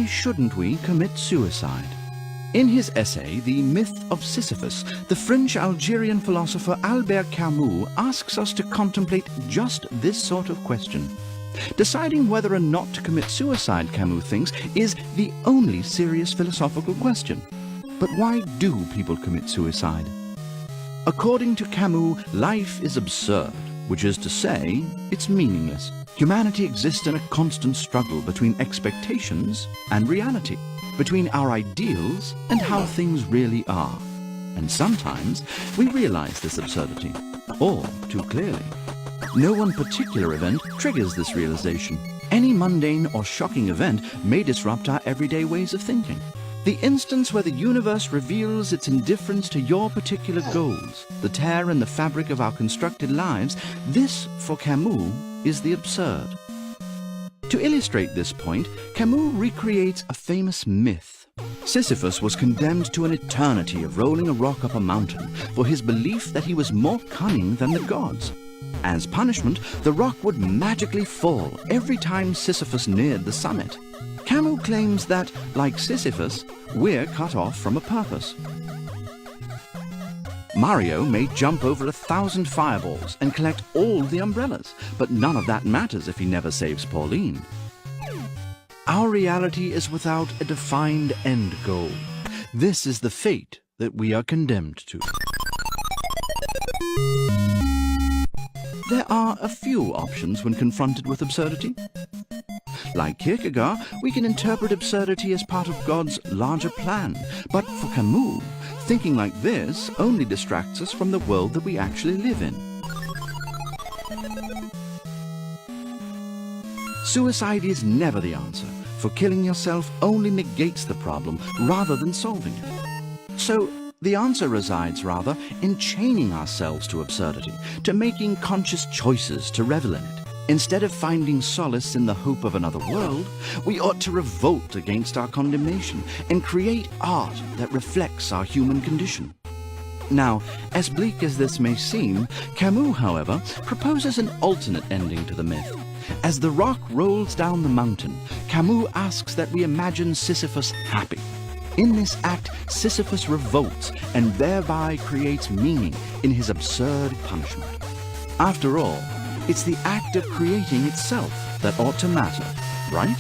Why shouldn't we commit suicide? In his essay, The Myth of Sisyphus, the French Algerian philosopher Albert Camus asks us to contemplate just this sort of question. Deciding whether or not to commit suicide, Camus thinks, is the only serious philosophical question. But why do people commit suicide? According to Camus, life is absurd, which is to say, it's meaningless. Humanity exists in a constant struggle between expectations and reality, between our ideals and how things really are. And sometimes we realize this absurdity, or too clearly. No one particular event triggers this realization. Any mundane or shocking event may disrupt our everyday ways of thinking. The instance where the universe reveals its indifference to your particular goals, the tear in the fabric of our constructed lives, this, for Camus, is the absurd. To illustrate this point, Camus recreates a famous myth. Sisyphus was condemned to an eternity of rolling a rock up a mountain for his belief that he was more cunning than the gods. As punishment, the rock would magically fall every time Sisyphus neared the summit. Camus claims that, like Sisyphus, we're cut off from a purpose. Mario may jump over 1,000 fireballs and collect all the umbrellas, but none of that matters if he never saves Pauline. Our reality is without a defined end goal. This is the fate that we are condemned to. There are a few options when confronted with absurdity. Like Kierkegaard, we can interpret absurdity as part of God's larger plan. But for Camus, thinking like this only distracts us from the world that we actually live in. Suicide is never the answer, for killing yourself only negates the problem rather than solving it. So, the answer resides, rather, in chaining ourselves to absurdity, to making conscious choices to revel in it. Instead of finding solace in the hope of another world, we ought to revolt against our condemnation and create art that reflects our human condition. Now, as bleak as this may seem, Camus, however, proposes an alternate ending to the myth. As the rock rolls down the mountain, Camus asks that we imagine Sisyphus happy. In this act, Sisyphus revolts and thereby creates meaning in his absurd punishment. After all, it's the act of creating itself that ought to matter, right?